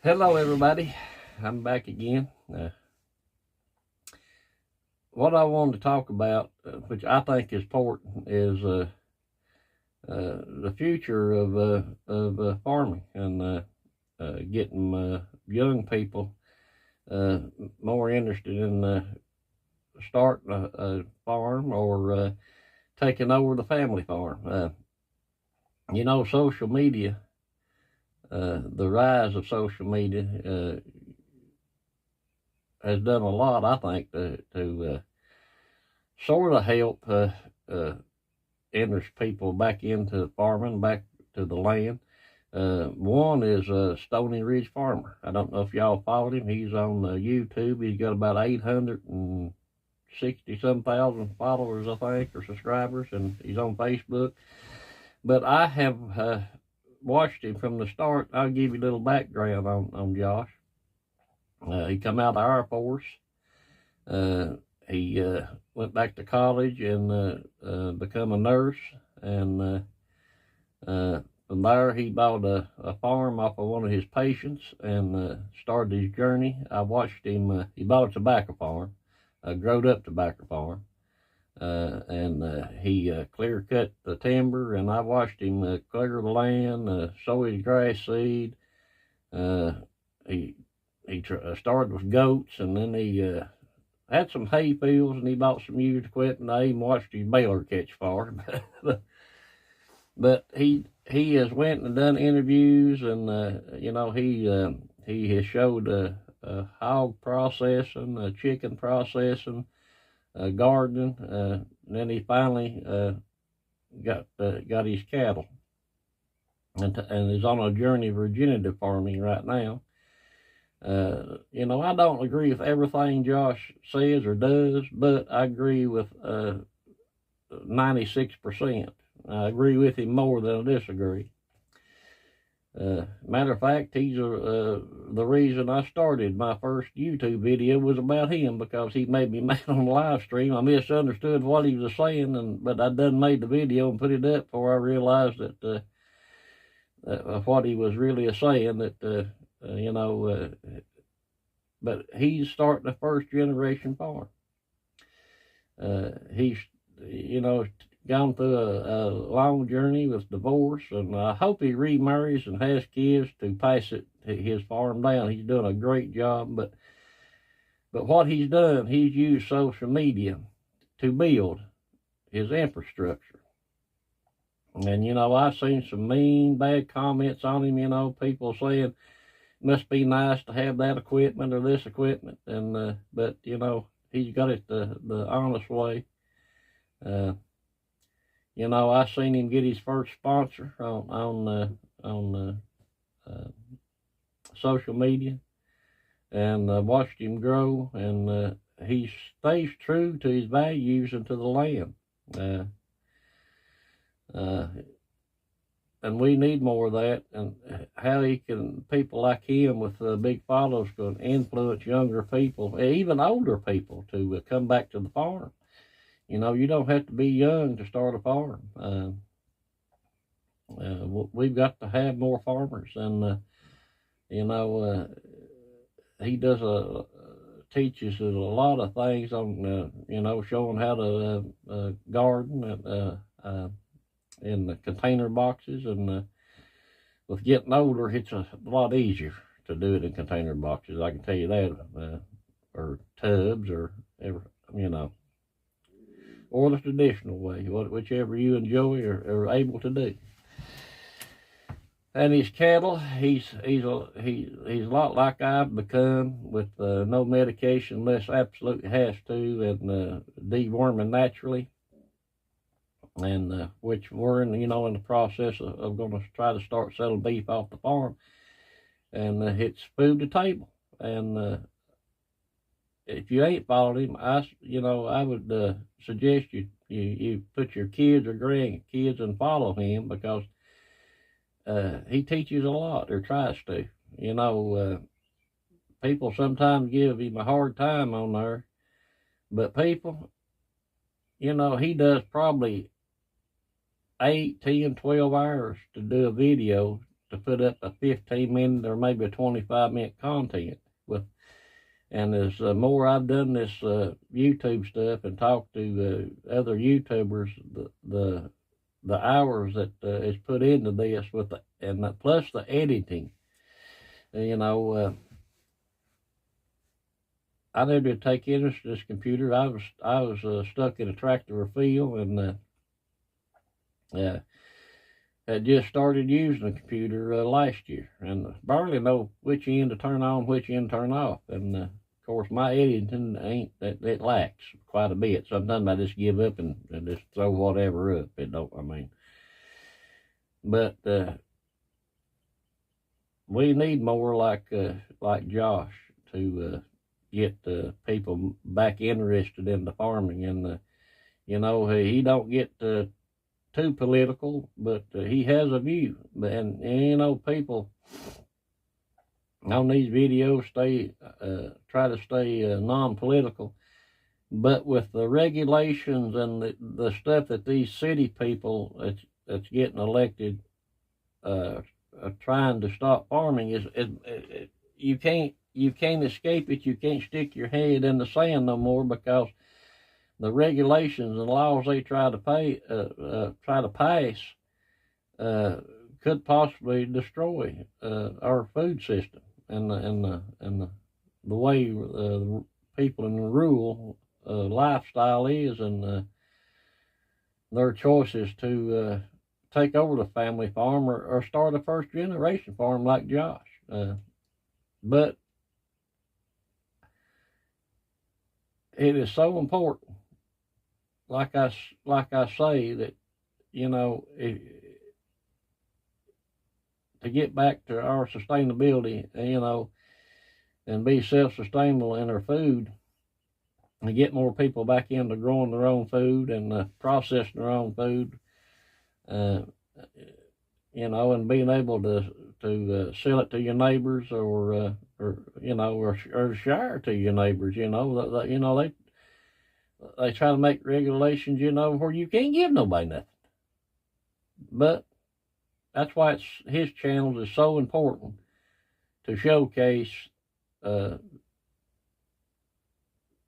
Hello, everybody. I'm back again. What I wanted to talk about, which I think is important, is the future of farming and getting young people more interested in starting a farm or taking over the family farm. Social media. The rise of social media has done a lot, I think, to sort of help interest people back into farming, back to the land. One is Stoney Ridge Farmer. I don't know if y'all followed him. He's on YouTube. He's got about 860-some thousand followers, I think, or subscribers, and he's on Facebook. But I have watched him from the start. I'll give you a little background on Josh. He come out of the Air Force. He went back to college and become a nurse. And from there, he bought a farm off of one of his patients and started his journey. I watched him. He bought a tobacco farm, a growed-up tobacco farm. And he clear cut the timber, and I watched him clear the land, sow his grass seed. He started with goats, and then he had some hay fields, and he bought some used equipment. I even watched his baler catch far. But he has went and done interviews, and he has showed hog processing, chicken processing, gardening, and then he finally got his cattle, and is on a journey of regenerative farming right now. I don't agree with everything Josh says or does, but I agree with 96%. I agree with him more than I disagree. Matter of fact, he's the reason I started my first YouTube video was about him, because he made me mad on the live stream. I misunderstood what he was saying, but I done made the video and put it up before I realized that what he was really saying. But he's starting a first generation farm. He's gone through a long journey with divorce, and I hope he remarries and has kids to pass his farm down. He's doing a great job, but what he's done, he's used social media to build his infrastructure. And I've seen some mean, bad comments on him. People saying it must be nice to have that equipment or this equipment, and but he's got it the honest way. I seen him get his first sponsor on social media, and watched him grow, and he stays true to his values and to the land. And we need more of that, and how people like him with big followers can influence younger people, even older people, to come back to the farm. You don't have to be young to start a farm. We've got to have more farmers, and he teaches us a lot of things on showing how to garden in the container boxes, and with getting older, it's a lot easier to do it in container boxes. I can tell you that, or tubs, or or the traditional way, whichever you enjoy or are able to do. And his cattle, he's a lot like I've become, with no medication unless absolutely has to, and deworming naturally, and which we're in the process of going to try to start selling beef off the farm, and it's food to table. And if you ain't followed him, I would suggest you put your kids or grandkids and follow him, because he teaches a lot, or tries to. People sometimes give him a hard time on there, but people, he does probably 8, 10, 12 hours to do a video to put up a 15-minute or maybe a 25-minute content with. And as more I've done this YouTube stuff and talked to other YouTubers, the hours that is put into this with plus the editing, you know, I never did take interest in this computer. I was stuck in a tractor field and had just started using the computer last year, and barely know which end to turn on, which end to turn off. And of course, my editing ain't that, it lacks quite a bit. Sometimes I just give up and just throw whatever up. It don't. I mean, but we need more like Josh to get people back interested in the farming. And you know, he don't get too political, but he has a view. And you know, people on these videos try to stay non-political, but with the regulations and the stuff that these city people that's getting elected are trying to stop farming, you can't escape it. You can't stick your head in the sand no more, because the regulations and laws they try to pass could possibly destroy our food system and the way the people in the rural lifestyle is, and their choices to take over the family farm or start a first generation farm like Josh. But it is so important, like I say, that, you know, to get back to our sustainability, you know, and be self-sustainable in our food, and get more people back into growing their own food and processing their own food, you know, and being able to sell it to your neighbors or you know, or share to your neighbors. You know, you know, they try to make regulations, you know, where you can't give nobody nothing. But that's why his channel is so important, to showcase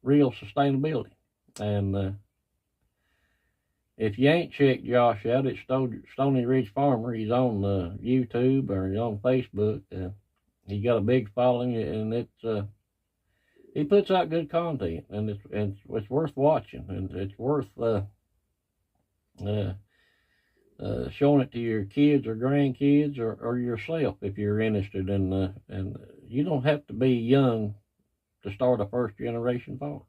real sustainability. And if you ain't checked Josh out, it's Stoney Ridge Farmer. He's on YouTube or he's on Facebook. He got a big following, and he puts out good content, and it's worth watching, and it's worth showing it to your kids or grandkids or yourself if you're interested in. And you don't have to be young to start a first generation farm.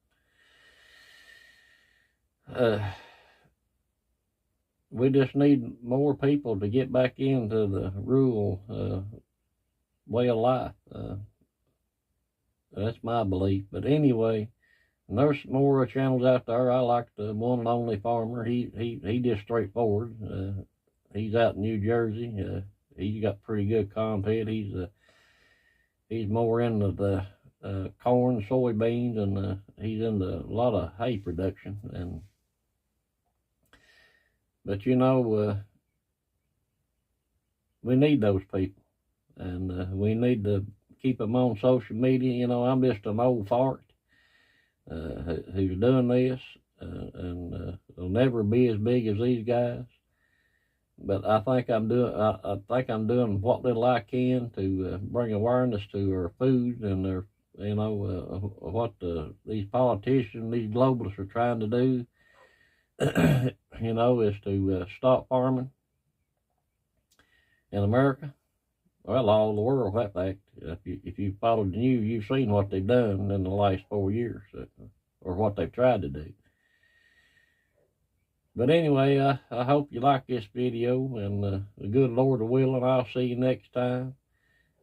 We just need more people to get back into the rural way of life. That's my belief. But anyway, there's more channels out there. I like the One and Only Farmer. He just straightforward. He's out in New Jersey. He's got pretty good content. He's more into the corn, soybeans, and he's into a lot of hay production. But you know, we need those people, and we need to keep them on social media. You know, I'm just an old fart who's doing this, and will never be as big as these guys. But I think I'm doing what little I can to bring awareness to our food and their, you know, what these politicians, these globalists are trying to do. You know, is to stop farming in America. Well, all the world, that fact. If you followed the news, you've seen what they've done in the last 4 years, or what they've tried to do. But anyway, I hope you like this video, and the good Lord willing, I'll see you next time.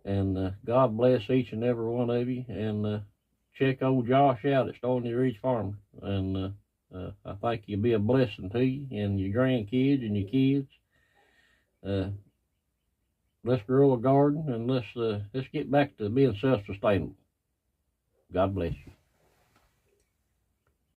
And God bless each and every one of you. And check old Josh out at Stoney Ridge Farmer. And I think you'll be a blessing to you and your grandkids and your kids. Let's grow a garden, and let's get back to being self-sustainable. God bless you.